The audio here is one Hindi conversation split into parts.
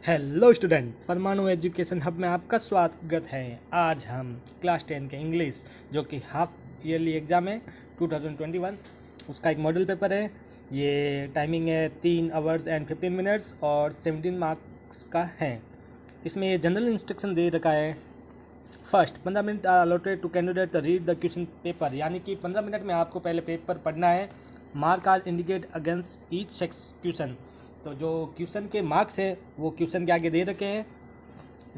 हेलो स्टूडेंट, परमाणु एजुकेशन हब में आपका स्वागत है। आज हम क्लास 10 के इंग्लिश जो कि हाफ ईयरली एग्ज़ाम है 2021 उसका एक मॉडल पेपर है। ये टाइमिंग है 3 आवर्स एंड 15 मिनट्स और 17 मार्क्स का है। इसमें ये जनरल इंस्ट्रक्शन दे रखा है। First 15 minute are allotted to candidate to read the question paper, यानी कि 15 मिनट में आपको पहले पेपर पढ़ना है। Mark are indicate against each sex question, तो जो क्वेश्चन के मार्क्स है वो क्वेश्चन के आगे दे रखे हैं।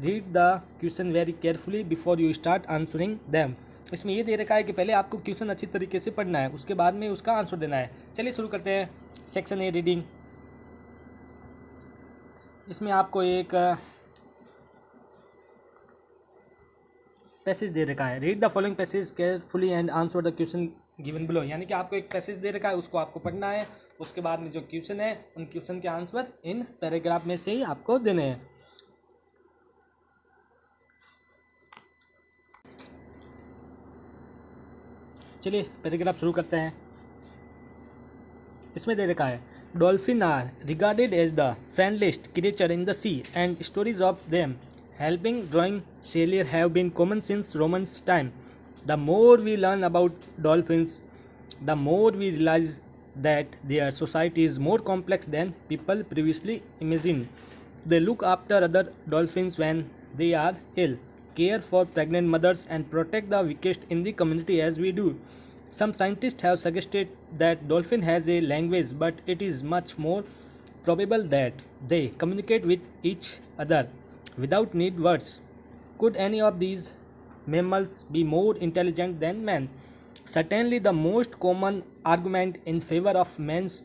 Read the question very carefully before you start answering them. इसमें ये दे रखा है कि पहले आपको क्वेश्चन अच्छी तरीके से पढ़ना है, उसके बाद में उसका आंसर देना है। चलिए शुरू करते हैं। Section A reading. इसमें आपको एक पैसेज दे रखा है। Read the following passage carefully and answer the question given below, यानी कि आपको एक पैसेज दे रखा है, उसको आपको पढ़ना है। उसके बाद में जो क्वेश्चन है उन क्वेश्चन के आंसर इन पैराग्राफ में से ही आपको देने हैं। चलिए पैराग्राफ शुरू करते हैं। इसमें दे रखा है, dolphin are regarded as the friendliest creature in the sea and stories of them helping drawing sailor have been common since Romans time. The more we learn about dolphins, the more we realize that their society is more complex than people previously imagined. They look after other dolphins when they are ill, care for pregnant mothers, and protect the weakest in the community as we do. Some scientists have suggested that dolphin has a language, but it is much more probable that they communicate with each other without need words. Could any of these mammals be more intelligent than man? Certainly, the most common argument in favor of man's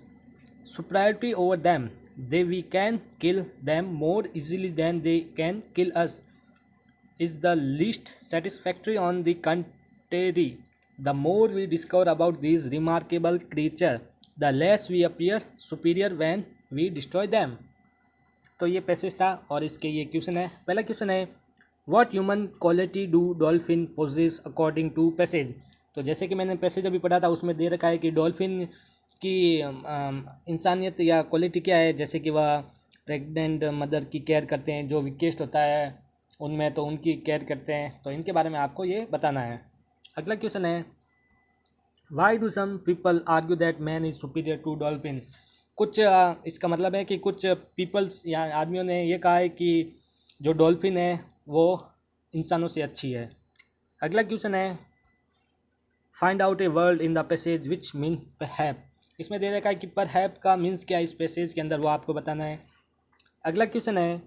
superiority over them, we can kill them more easily than they can kill us, is the least satisfactory. On the contrary, the more we discover about these remarkable creatures, the less we appear superior when we destroy them. तो ये पैसेज था और इसके ये क्वेश्चन है। पहला क्वेश्चन है, what human quality do dolphin possess according to passage. तो जैसे कि मैंने पैसेज अभी पढ़ा था उसमें दे रखा है कि डॉल्फिन की इंसानियत या क्वालिटी क्या है, जैसे कि वह प्रेग्नेंट मदर की केयर करते हैं, जो वीकेस्ट होता है उनमें तो उनकी केयर करते हैं। तो इनके बारे में आपको ये बताना है। अगला क्वेश्चन है, why do some people argue that man is superior to dolphin. कुछ इसका मतलब है कि कुछ पीपल्स या आदमियों ने ये कहा है कि जो डॉल्फिन है वो इंसानों से अच्छी है। अगला क्वेश्चन है, find out a word in the passage which mean perhaps. इसमें दे रखा है कि परहैप का मीन्स क्या है इस पैसेज के अंदर, वो आपको बताना है। अगला क्वेश्चन है,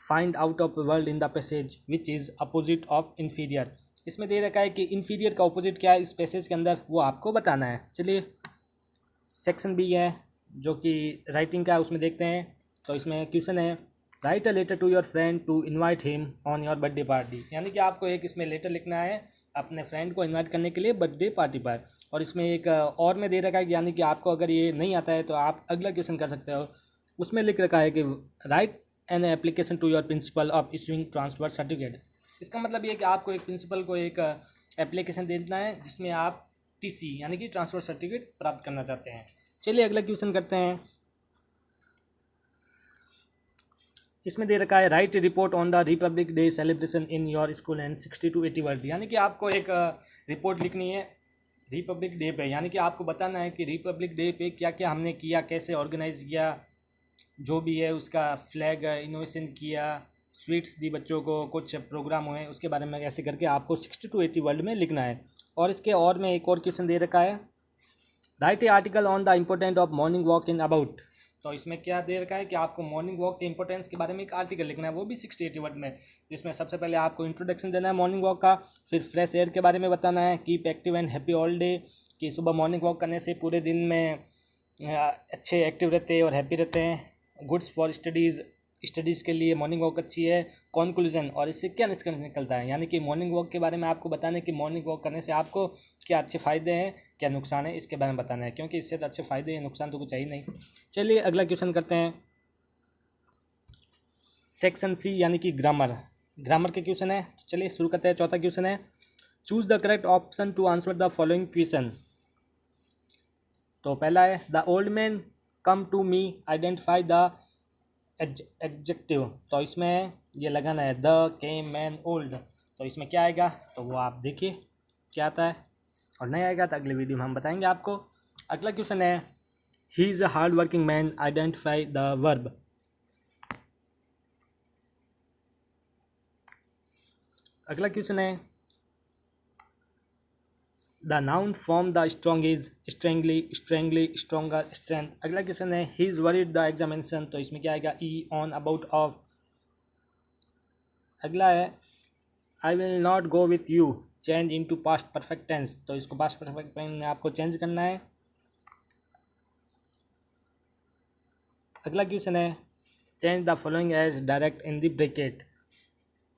find out of A word in the passage which is opposite of inferior. इसमें दे रखा है कि इन्फीरियर का अपोजिट क्या है इस पैसेज के अंदर, वो आपको बताना है। चलिए सेक्शन बी है जो कि राइटिंग का है, उसमें देखते हैं। तो इसमें क्वेश्चन है, write a letter to your friend to invite him on your birthday party. यानी कि आपको एक इसमें लेटर लिखना है अपने फ्रेंड को इनवाइट करने के लिए बर्थडे पार्टी पर। और इसमें एक और में दे रखा है, यानी कि आपको अगर ये नहीं आता है तो आप अगला क्वेश्चन कर सकते हो। उसमें लिख रखा है कि write an application to your principal of issuing transfer certificate. इसका मतलब ये है कि आपको एक प्रिंसिपल को एक एप्लीकेशन देना है जिसमें आप टीसी यानी कि ट्रांसफ़र सर्टिफिकेट प्राप्त करना चाहते हैं। चलिए अगला क्वेश्चन करते हैं। इसमें दे रखा है, right report on the Republic day celebration in your school and 60 to 80 word. यानी कि आपको एक रिपोर्ट लिखनी है रिपब्लिक डे पे, यानी कि आपको बताना है कि रिपब्लिक डे पे क्या क्या हमने किया, कैसे ऑर्गेनाइज किया, जो भी है उसका फ्लैग इनोवेशन किया, स्वीट्स दी बच्चों को, कुछ प्रोग्राम हुए उसके बारे में, ऐसे करके आपको 60 to 80 वर्ड में लिखना है। और इसके और में एक और क्वेश्चन दे रखा है, right A article on the important of morning walk in about. तो इसमें क्या दे रखा है कि आपको मॉर्निंग वॉक के इंपॉर्टेंस के बारे में एक आर्टिकल लिखना है, वो भी 60-80 वर्ड में, जिसमें सबसे पहले आपको इंट्रोडक्शन देना है मॉर्निंग वॉक का, फिर फ्रेश एयर के बारे में बताना है, keep active and happy all day, कि सुबह मॉर्निंग वॉक करने से पूरे दिन में अच्छे एक्टिव रहते हैं और हैप्पी रहते हैं। गुड्स फॉर स्टडीज़ के लिए मॉर्निंग वॉक अच्छी है। कॉन्क्लूजन, और इससे क्या निष्कर्ष निकलता है, यानी कि मॉर्निंग वॉक के बारे में आपको बताना है कि मॉर्निंग वॉक करने से आपको क्या अच्छे फ़ायदे हैं, क्या नुकसान है, इसके बारे में बताना है, क्योंकि इससे तो अच्छे फ़ायदे हैं, नुकसान तो कुछ है ही नहीं। चलिए अगला क्वेश्चन करते हैं। सेक्शन सी यानी कि ग्रामर के क्वेश्चन है। तो चलिए शुरू करते हैं। चौथा क्वेश्चन है, choose the correct option to answer the following question. तो पहला है, the old man come to me identify the adjective, तो इसमें ये लगाना है द केम मैन ओल्ड, तो इसमें क्या आएगा तो वो आप देखिए क्या आता है, और नहीं आएगा तो अगले वीडियो में हम बताएंगे आपको। अगला क्वेश्चन है he is a hard working man, identify the verb. अगला क्वेश्चन है the noun form the strong is strongly stronger strength. अगला क्वेश्चन है he is worried the examination, तो इसमें क्या आएगा ई ऑन अबाउट ऑफ। अगला है I will not go with you, change in to past perfect tense, तो इसको पास्ट परफेक्ट टेंस में आपको चेंज करना है। अगला क्वेश्चन है change the following as direct in the bracket,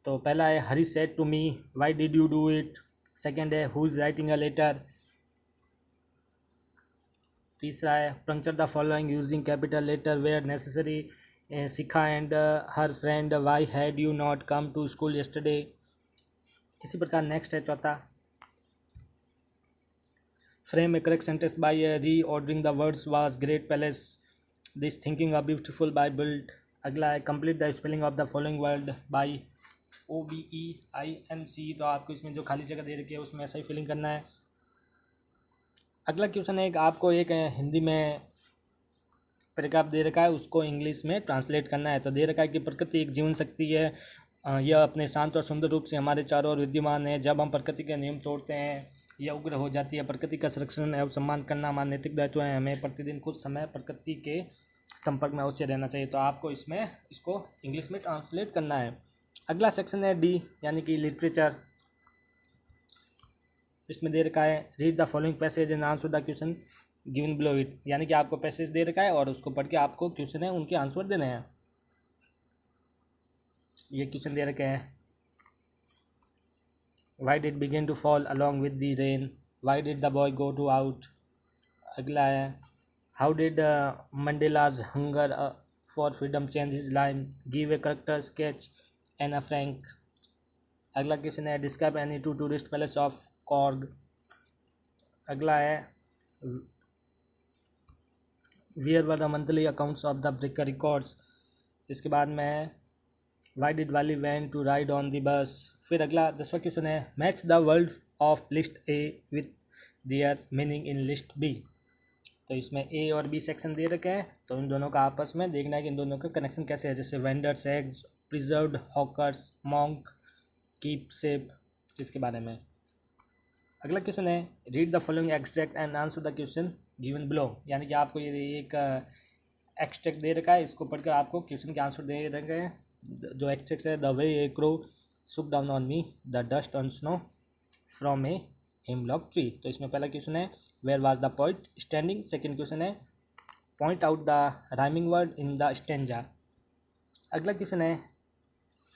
तो पहला है Hari said to me why did you do it, second है who is writing a letter, तीसरा है punctuate the following using capital letter where necessary, Shikha and her friend why had you not come to school yesterday. इसी प्रकार नेक्स्ट है चौथा frame a correct sentence by reordering the words was great palace this thinking a beautiful by built. अगला है complete the spelling of the following word by OBEINC, तो आपको इसमें जो खाली जगह दे रखी है उसमें ऐसा ही फिलिंग करना है। अगला क्वेश्चन है आपको एक हिंदी में पैराग्राफ दे रखा है उसको इंग्लिश में ट्रांसलेट करना है, तो दे रखा है कि प्रकृति एक जीवन शक्ति है, यह अपने शांत और सुंदर रूप से हमारे चारों ओर विद्यमान है, जब हम प्रकृति के नियम तोड़ते हैं यह उग्र हो जाती है, प्रकृति का संरक्षण एवं सम्मान करना हमारा नैतिक दायित्व है, हमें प्रतिदिन कुछ समय प्रकृति के संपर्क में अवश्य रहना चाहिए, तो आपको इसमें इसको इंग्लिश में ट्रांसलेट करना है। अगला सेक्शन है डी यानी कि लिटरेचर, इसमें दे रखा है read the following passage and answer the question given below it, यानी कि आपको पैसेज दे रखा है और उसको पढ़ के आपको क्वेश्चन है उनके आंसर देने हैं। ये क्वेश्चन दे रखे हैं why did begin to fall along with the rain, why did the boy go to out. अगला है how did Mandela's hunger for freedom change his life, give a character sketch Anne Frank. अगला क्वेश्चन है describe any two tourist palace of Coorg. अगला है where were the monthly accounts of the breaker records. इसके बाद में why did Valli want to ride on the बस। फिर अगला 10वां क्वेश्चन है match the word of list A with their meaning in list B, तो इसमें ए और बी सेक्शन दे रखे हैं, तो इन दोनों का आपस में देखना है कि इन दोनों का कनेक्शन कैसे है, जैसे vendors eggs, preserved hawkers, monk, keep safe, इसके बारे में। अगला क्वेश्चन है read the following extract and answer the question given below, यानी कि आपको ये एक एक्सट्रैक्ट दे रखा है, इसको पढ़कर आपको क्वेश्चन के आंसर दे रखे हैं। जो एक्सट्रैक्ट है the way a crow shook down on me the dust on snow from a hemlock tree, तो इसमें पहला क्वेश्चन है where was the poet standing, second question है point out the rhyming word in the stanza. अगला क्वेश्चन है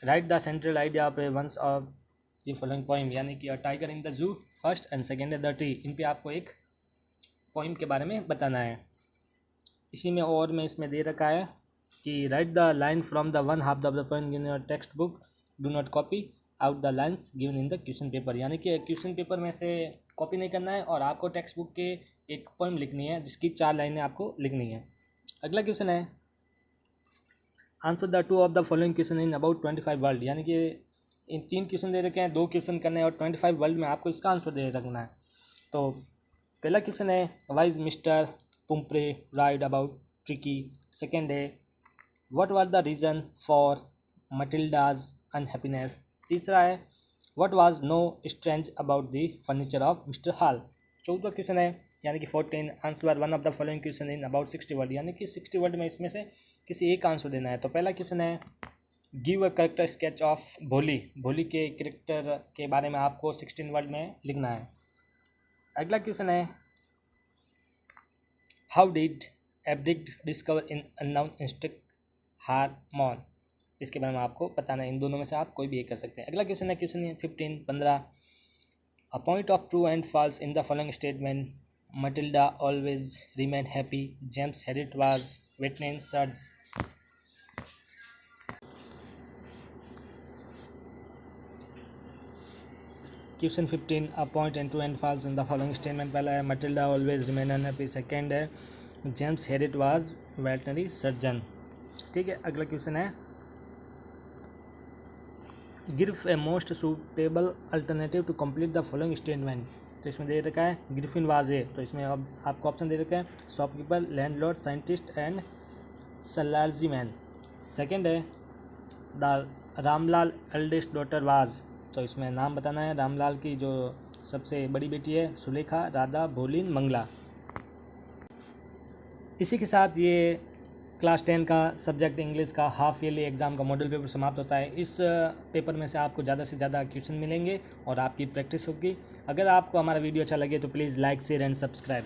write the central idea of a once of the following poem, यानी कि a tiger in the zoo first and second है द ट्री, इन पे आपको एक पोइम के बारे में बताना है। इसी में और में इसमें दे रखा है कि right the line from the one half the poem in your text book, do not copy out the lines given in the question paper, यानी कि क्वेश्चन पेपर में से कॉपी नहीं करना है और आपको टेक्स्ट बुक के एक पोइम लिखनी है जिसकी 4 लाइनें आपको लिखनी है। अगला क्वेश्चन है answer the 2 of the following question in about 25 word, यानी कि इन 3 क्वेश्चन दे रखे हैं, 2 क्वेश्चन करने हैं और 25 वर्ड में आपको इसका आंसर दे रखना है। तो पहला क्वेश्चन है why's Mr Pumphrey ride about Tricki, second है what was the reason for Matilda's unhappiness, तीसरा है what was no strange about the furniture of Mr Hall. चौथा क्वेश्चन है यानी कि 14 answer one of the following question in about 60 word, यानी कि 60 वर्ड में इसमें से किसी एक आंसर देना है। तो पहला क्वेश्चन है give a character sketch of भोली, भोली के करेक्टर के बारे में आपको 16 वर्ड में लिखना है। अगला क्वेश्चन है हाउ डिड एब्डिक्ट discover in unknown insect hormone, इसके बारे में आपको बताना है, इन दोनों में से आप कोई भी एक कर सकते हैं। अगला क्वेश्चन है question 15 a point of true and false in the following statement, Matilda always remain happy, James Herriot was witness surge. Question 15 a point and true and false in the following statement, पहला है Matilda always remain unhappy, second है James Herriot was veterinary surgeon. ठीक है, अगला क्वेश्चन है give a most suitable alternative to complete the following statement. तो इसमें दे रखा है ग्रिफिन वाज ए, तो इसमें अब आपको ऑप्शन दे रखा है शॉपकीपर, लैंडलॉर्ड, साइंटिस्ट एंड सलार्जी मैन। सेकेंड है the Ramlal eldest daughter was, तो इसमें नाम बताना है रामलाल की जो सबसे बड़ी बेटी है सुलेखा, राधा, भोलिन, मंगला। इसी के साथ ये क्लास 10 का सब्जेक्ट इंग्लिश का हाफ ईयरली एग्ज़ाम का मॉडल पेपर समाप्त होता है। इस पेपर में से आपको ज़्यादा से ज़्यादा क्वेश्चन मिलेंगे और आपकी प्रैक्टिस होगी। अगर आपको हमारा वीडियो अच्छा लगे तो please like, share and subscribe.